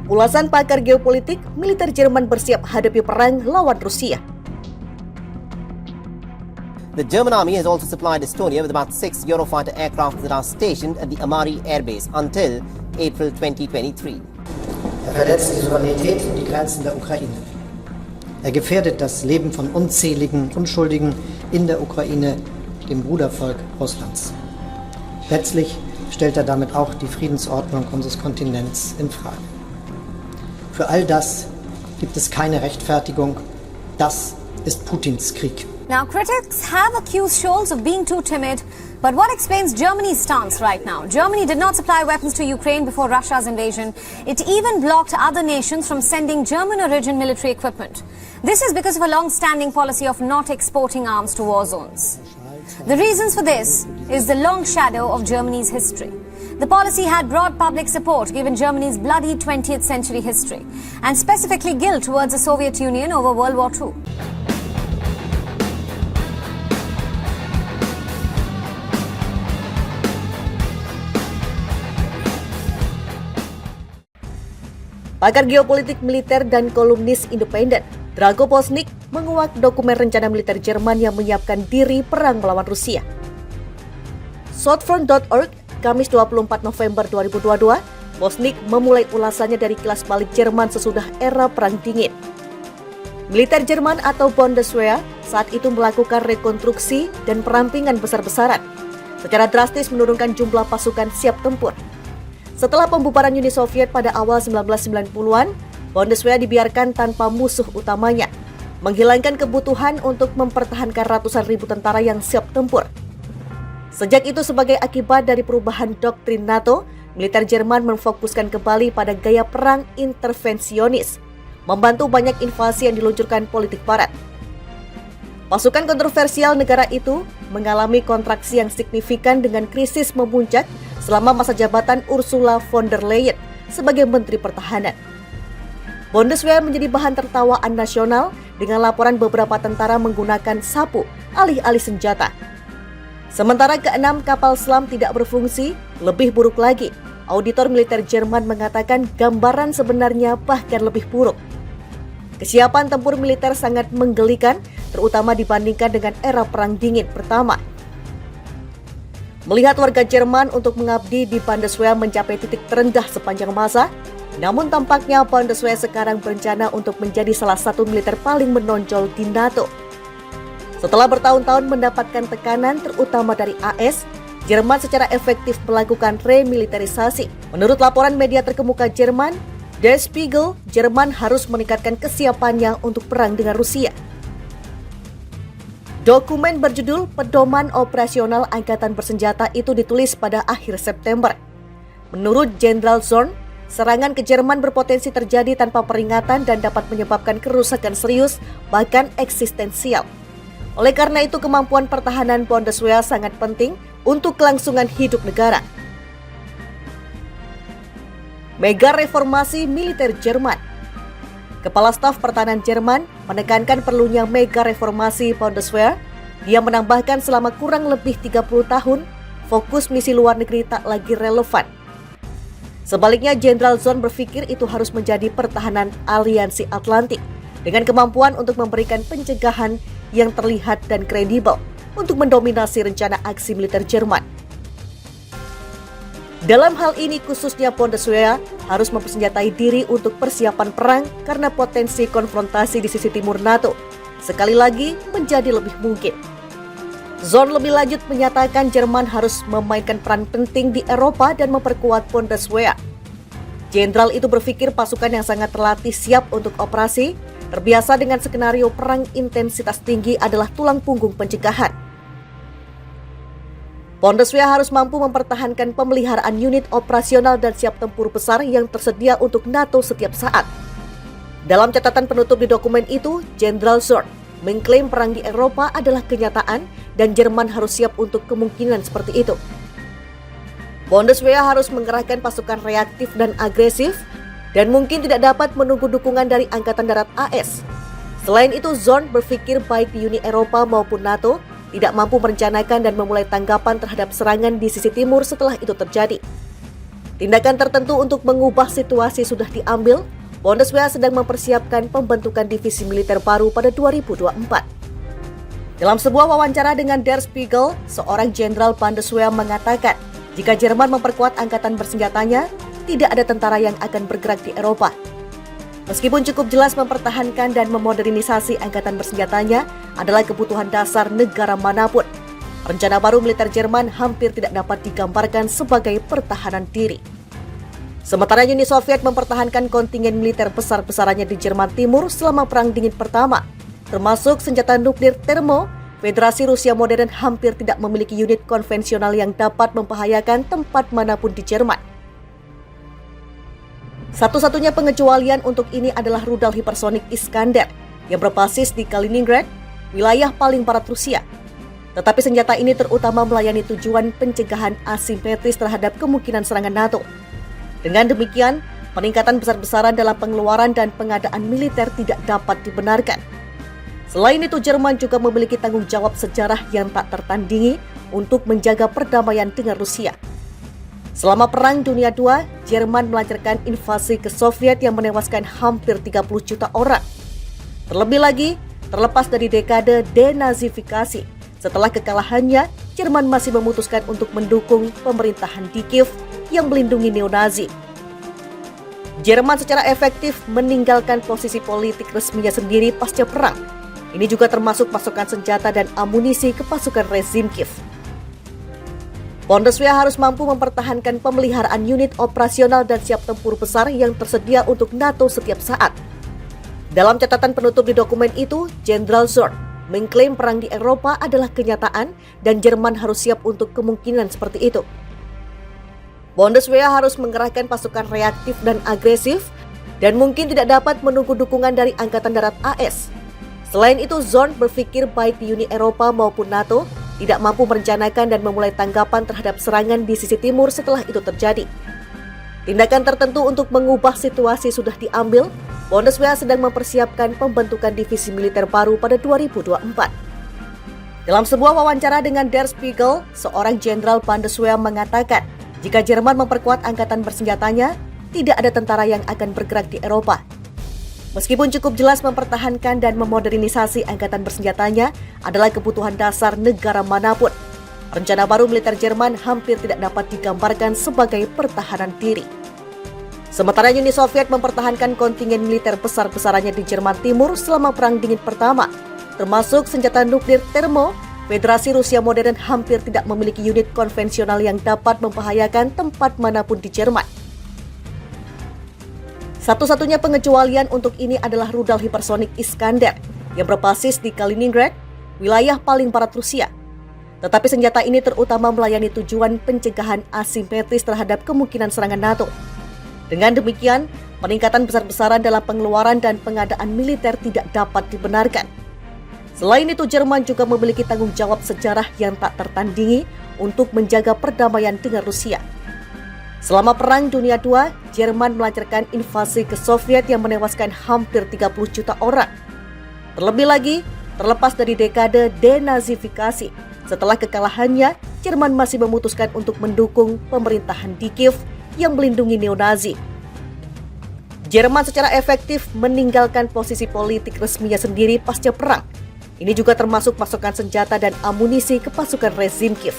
Ulasan pakar geopolitik, militer Jerman bersiap hadapi perang lawan Rusia. The German army has also supplied Estonia with about 6 Eurofighter aircraft that are stationed at the Amari airbase until April 2023. Er verletzt die Souveränität und die Grenzen der Ukraine. Er gefährdet das Leben von unzähligen Unschuldigen in der Ukraine, dem Brudervolk Russlands. Letztlich stellt er damit auch die Friedensordnung unseres Kontinents in Frage. Für all das gibt es keine Rechtfertigung. Das ist Putins Krieg. Now, critics have accused Scholz of being too timid, but what explains Germany's stance right now? Germany did not supply weapons to Ukraine before Russia's invasion. It even blocked other nations from sending German-origin military equipment. This is because of a long-standing policy of not exporting arms to war zones. The reasons for this is the long shadow of Germany's history. The policy had broad public support given Germany's bloody 20th century history, and specifically guilt towards the Soviet Union over World War II. Pakar geopolitik militer dan kolumnis independen, Drago Poznik, menguak dokumen rencana militer Jerman yang menyiapkan diri perang melawan Rusia. Southfront.org, Kamis 24 November 2022, Poznik memulai ulasannya dari kilas balik Jerman sesudah era Perang Dingin. Militer Jerman atau Bundeswehr saat itu melakukan rekonstruksi dan perampingan besar-besaran, secara drastis menurunkan jumlah pasukan siap tempur. Setelah pembubaran Uni Soviet pada awal 1990-an, Bundeswehr dibiarkan tanpa musuh utamanya, menghilangkan kebutuhan untuk mempertahankan ratusan ribu tentara yang siap tempur. Sejak itu sebagai akibat dari perubahan doktrin NATO, militer Jerman memfokuskan kembali pada gaya perang intervensionis, membantu banyak invasi yang diluncurkan politik barat. Pasukan kontroversial negara itu mengalami kontraksi yang signifikan dengan krisis memuncak selama masa jabatan Ursula von der Leyen sebagai Menteri Pertahanan. Bundeswehr menjadi bahan tertawaan nasional dengan laporan beberapa tentara menggunakan sapu alih-alih senjata. Sementara ke-6 kapal selam tidak berfungsi, lebih buruk lagi. Auditor militer Jerman mengatakan gambaran sebenarnya bahkan lebih buruk. Kesiapan tempur militer sangat menggelikan, terutama dibandingkan dengan era Perang Dingin pertama. Melihat warga Jerman untuk mengabdi di Bundeswehr mencapai titik terendah sepanjang masa, namun tampaknya Bundeswehr sekarang berencana untuk menjadi salah satu militer paling menonjol di NATO. Setelah bertahun-tahun mendapatkan tekanan terutama dari AS, Jerman secara efektif melakukan remilitarisasi. Menurut laporan media terkemuka Jerman, Der Spiegel, Jerman harus meningkatkan kesiapannya untuk perang dengan Rusia. Dokumen berjudul Pedoman Operasional Angkatan Bersenjata itu ditulis pada akhir September. Menurut Jenderal Zorn, serangan ke Jerman berpotensi terjadi tanpa peringatan dan dapat menyebabkan kerusakan serius, bahkan eksistensial. Oleh karena itu, kemampuan pertahanan Bundeswehr sangat penting untuk kelangsungan hidup negara. Mega reformasi militer Jerman. Kepala Staf Pertahanan Jerman menekankan perlunya mega reformasi Bundeswehr. Dia menambahkan selama kurang lebih 30 tahun, fokus misi luar negeri tak lagi relevan. Sebaliknya, Jenderal Zorn berpikir itu harus menjadi pertahanan aliansi Atlantik dengan kemampuan untuk memberikan pencegahan yang terlihat dan kredibel untuk mendominasi rencana aksi militer Jerman. Dalam hal ini khususnya Bundeswehr harus mempersenjatai diri untuk persiapan perang karena potensi konfrontasi di sisi timur NATO sekali lagi menjadi lebih mungkin. Zorn lebih lanjut menyatakan Jerman harus memainkan peran penting di Eropa dan memperkuat Bundeswehr. Jenderal itu berpikir pasukan yang sangat terlatih siap untuk operasi, terbiasa dengan skenario perang intensitas tinggi adalah tulang punggung pencegahan. Bundeswehr harus mampu mempertahankan pemeliharaan unit operasional dan siap tempur besar yang tersedia untuk NATO setiap saat. Dalam catatan penutup di dokumen itu, Jenderal Zorn mengklaim perang di Eropa adalah kenyataan dan Jerman harus siap untuk kemungkinan seperti itu. Bundeswehr harus mengerahkan pasukan reaktif dan agresif dan mungkin tidak dapat menunggu dukungan dari Angkatan Darat AS. Selain itu, Zorn berpikir baik di Uni Eropa maupun NATO tidak mampu merencanakan dan memulai tanggapan terhadap serangan di sisi timur setelah itu terjadi. Tindakan tertentu untuk mengubah situasi sudah diambil. Bundeswehr sedang mempersiapkan pembentukan divisi militer baru pada 2024. Dalam sebuah wawancara dengan Der Spiegel, seorang jenderal Bundeswehr mengatakan, jika Jerman memperkuat angkatan bersenjatanya, tidak ada tentara yang akan bergerak di Eropa. Meskipun cukup jelas mempertahankan dan memodernisasi angkatan bersenjatanya adalah kebutuhan dasar negara manapun, rencana baru militer Jerman hampir tidak dapat digambarkan sebagai pertahanan diri. Sementara Uni Soviet mempertahankan kontingen militer besar-besarannya di Jerman Timur selama Perang Dingin Pertama, termasuk senjata nuklir termo, Federasi Rusia modern hampir tidak memiliki unit konvensional yang dapat membahayakan tempat manapun di Jerman. Satu-satunya pengecualian untuk ini adalah rudal hipersonik Iskander yang berbasis di Kaliningrad, wilayah paling barat Rusia. Tetapi senjata ini terutama melayani tujuan pencegahan asimetris terhadap kemungkinan serangan NATO. Dengan demikian, peningkatan besar-besaran dalam pengeluaran dan pengadaan militer tidak dapat dibenarkan. Selain itu, Jerman juga memiliki tanggung jawab sejarah yang tak tertandingi untuk menjaga perdamaian dengan Rusia. Selama Perang Dunia II, Jerman melancarkan invasi ke Soviet yang menewaskan hampir 30 juta orang. Terlebih lagi, terlepas dari dekade denazifikasi, setelah kekalahannya, Jerman masih memutuskan untuk mendukung pemerintahan di Kiev yang melindungi neo-Nazi. Jerman secara efektif meninggalkan posisi politik resminya sendiri pasca perang. Ini juga termasuk pasokan senjata dan amunisi ke pasukan rezim Kiev. Bundeswehr harus mampu mempertahankan pemeliharaan unit operasional dan siap tempur besar yang tersedia untuk NATO setiap saat. Dalam catatan penutup di dokumen itu, Jenderal Zorn mengklaim perang di Eropa adalah kenyataan dan Jerman harus siap untuk kemungkinan seperti itu. Bundeswehr harus mengerahkan pasukan reaktif dan agresif dan mungkin tidak dapat menunggu dukungan dari Angkatan Darat AS. Selain itu, Zorn berpikir baik di Uni Eropa maupun NATO tidak mampu merencanakan dan memulai tanggapan terhadap serangan di sisi timur setelah itu terjadi. Tindakan tertentu untuk mengubah situasi sudah diambil. Bundeswehr sedang mempersiapkan pembentukan divisi militer baru pada 2024. Dalam sebuah wawancara dengan Der Spiegel, seorang jenderal Bundeswehr mengatakan, jika Jerman memperkuat angkatan bersenjatanya, tidak ada tentara yang akan bergerak di Eropa. Meskipun cukup jelas mempertahankan dan memodernisasi angkatan bersenjatanya adalah kebutuhan dasar negara manapun, rencana baru militer Jerman hampir tidak dapat digambarkan sebagai pertahanan diri. Sementara Uni Soviet mempertahankan kontingen militer besar-besarannya di Jerman Timur selama Perang Dingin Pertama, termasuk senjata nuklir termo, Federasi Rusia modern hampir tidak memiliki unit konvensional yang dapat membahayakan tempat manapun di Jerman. Satu-satunya pengecualian untuk ini adalah rudal hipersonik Iskander yang berbasis di Kaliningrad, wilayah paling barat Rusia. Tetapi senjata ini terutama melayani tujuan pencegahan asimetris terhadap kemungkinan serangan NATO. Dengan demikian, peningkatan besar-besaran dalam pengeluaran dan pengadaan militer tidak dapat dibenarkan. Selain itu, Jerman juga memiliki tanggung jawab sejarah yang tak tertandingi untuk menjaga perdamaian dengan Rusia. Selama Perang Dunia II, Jerman melancarkan invasi ke Soviet yang menewaskan hampir 30 juta orang. Terlebih lagi, terlepas dari dekade denazifikasi, setelah kekalahannya, Jerman masih memutuskan untuk mendukung pemerintahan di Kiev yang melindungi neo-Nazi. Jerman secara efektif meninggalkan posisi politik resminya sendiri pasca perang. Ini juga termasuk pasokan senjata dan amunisi ke pasukan rezim Kiev.